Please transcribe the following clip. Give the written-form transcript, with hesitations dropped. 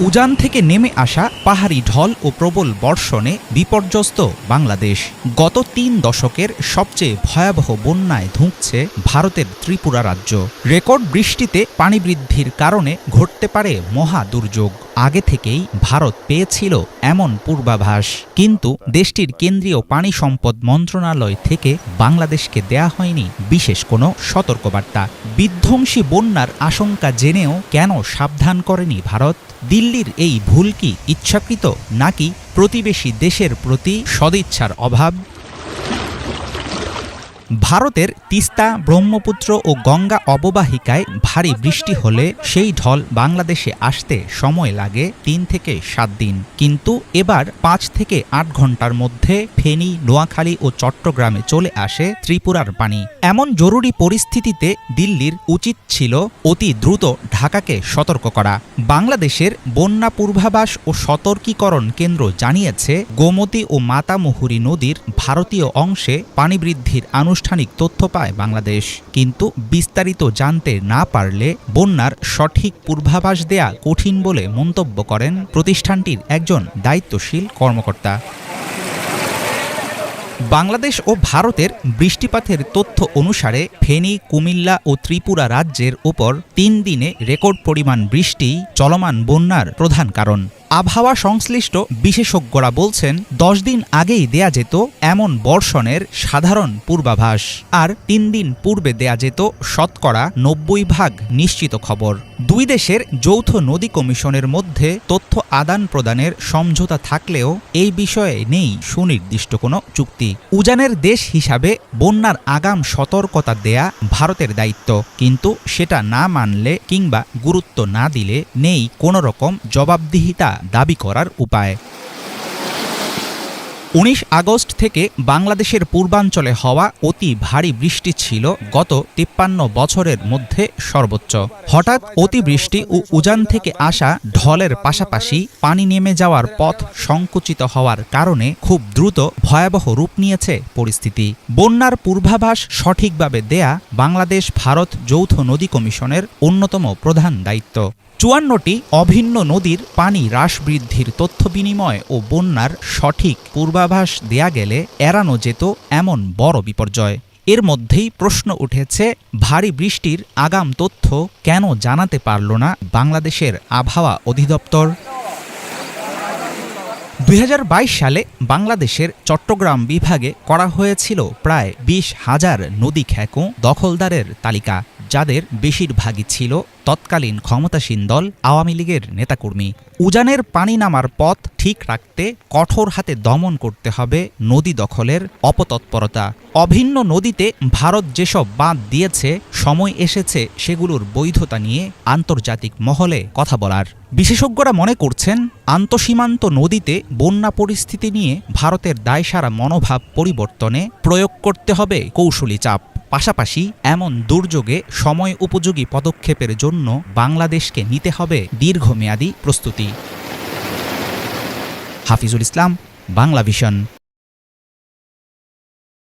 উজান থেকে নেমে আসা পাহাড়ি ঢল ও প্রবল বর্ষণে বিপর্যস্ত বাংলাদেশ। গত ৩ দশকের সবচেয়ে ভয়াবহ বন্যায় ধুঁকছে ভারতের ত্রিপুরা রাজ্য। রেকর্ড বৃষ্টিতে পানি বৃদ্ধির কারণে ঘটতে পারে মহা দুর্যোগ। আগে থেকেই ভারত পেয়েছিল এমন পূর্বাভাস, কিন্তু দেশটির কেন্দ্রীয় পানি সম্পদ মন্ত্রণালয় থেকে বাংলাদেশকে দেয়া হয়নি বিশেষ কোনো সতর্কবার্তা। বিধ্বংসী বন্যার আশঙ্কা জেনেও কেন সাবধান করেনি ভারত? দিল্লির এই ভুল কি ইচ্ছাকৃত, নাকি প্রতিবেশী দেশের প্রতি সদিচ্ছার অভাব? ভারতের তিস্তা, ব্রহ্মপুত্র ও গঙ্গা অববাহিকায় ভারী বৃষ্টি হলে সেই ঢল বাংলাদেশে আসতে সময় লাগে ৩ থেকে ৭ দিন, কিন্তু এবার ৫ থেকে ৮ ঘন্টার মধ্যে ফেনী, নোয়াখালী ও চট্টগ্রামে চলে আসে ত্রিপুরার পানি। এমন জরুরি পরিস্থিতিতে দিল্লির উচিত ছিল অতি দ্রুত ঢাকাকে সতর্ক করা। বাংলাদেশের বন্যা পূর্বাভাস ও সতর্কীকরণ কেন্দ্র জানিয়েছে, গোমতী ও মাতামুহুরী নদীর ভারতীয় অংশে পানি বৃদ্ধির আনুষ্ঠানিক তথ্য পায় বাংলাদেশ, কিন্তু বিস্তারিত জানতে না পারলে বন্যার সঠিক পূর্বাভাস দেয়া কঠিন বলে মন্তব্য করেন প্রতিষ্ঠানটির একজন দায়িত্বশীল কর্মকর্তা। বাংলাদেশ ও ভারতের বৃষ্টিপাতের তথ্য অনুসারে ফেনী, কুমিল্লা ও ত্রিপুরা রাজ্যের ওপর ৩ দিনে রেকর্ড পরিমাণ বৃষ্টি চলমান বন্যার প্রধান কারণ। আবহাওয়া সংশ্লিষ্ট বিশেষজ্ঞরা বলছেন, ১০ দিন আগেই দেয়া যেত এমন বর্ষণের সাধারণ পূর্বাভাস, আর ৩ দিন পূর্বে দেয়া যেত শতকরা ৯০% নিশ্চিত খবর। দুই দেশের যৌথ নদী কমিশনের মধ্যে তথ্য আদান প্রদানের সমঝোতা থাকলেও এই বিষয়ে নেই সুনির্দিষ্ট কোনো চুক্তি। উজানের দেশ হিসাবে বন্যার আগাম সতর্কতা দেয়া ভারতের দায়িত্ব, কিন্তু সেটা না মানলে কিংবা গুরুত্ব না দিলে নেই কোনো রকম জবাবদিহিতা দাবি করার উপায়। ১৯ আগস্ট থেকে বাংলাদেশের পূর্বাঞ্চলে হওয়া অতি ভারী বৃষ্টি ছিল গত ৫৩ বছরের মধ্যে সর্বোচ্চ। হঠাৎ অতিবৃষ্টি ও উজান থেকে আসা ঢলের পাশাপাশি পানি নেমে যাওয়ার পথ সংকুচিত হওয়ার কারণে খুব দ্রুত ভয়াবহ রূপ নিয়েছে পরিস্থিতি। বন্যার পূর্বাভাস সঠিকভাবে দেয়া বাংলাদেশ ভারত যৌথ নদী কমিশনের অন্যতম প্রধান দায়িত্ব। ৫৪টি অভিন্ন নদীর পানি হ্রাস বৃদ্ধির তথ্য বিনিময় ও বন্যার সঠিক পূর্বাভাস দেয়া গেলে এড়ানো যেত এমন বড় বিপর্যয়। এর মধ্যেই প্রশ্ন উঠেছে, ভারী বৃষ্টির আগাম তথ্য কেন জানাতে পারল না বাংলাদেশের আবহাওয়া অধিদপ্তর? ২০২২ সালে বাংলাদেশের চট্টগ্রাম বিভাগে করা হয়েছিল প্রায় ২০,০০০ নদী খেকো দখলদারের তালিকা, যাদের বেশিরভাগই ছিল তৎকালীন ক্ষমতাসীন দল আওয়ামী লীগের নেতাকর্মী। উজানের পানি নামার পথ ঠিক রাখতে কঠোর হাতে দমন করতে হবে নদী দখলের অপতৎপরতা। অভিন্ন নদীতে ভারত যেসব বাঁধ দিয়েছে, সময় এসেছে সেগুলোর বৈধতা নিয়ে আন্তর্জাতিক মহলে কথা বলার। বিশেষজ্ঞরা মনে করছেন, আন্তঃসীমান্ত নদীতে বন্যা পরিস্থিতি নিয়ে ভারতের দায়সারা মনোভাব পরিবর্তনে প্রয়োগ করতে হবে কৌশলী চাপ। পাশাপাশি এমন দুর্যোগে সময় উপযোগী পদক্ষেপের জন্য বাংলাদেশকে নিতে হবে দীর্ঘমেয়াদী প্রস্তুতি। হাফিজুল ইসলাম, বাংলা ভিশন।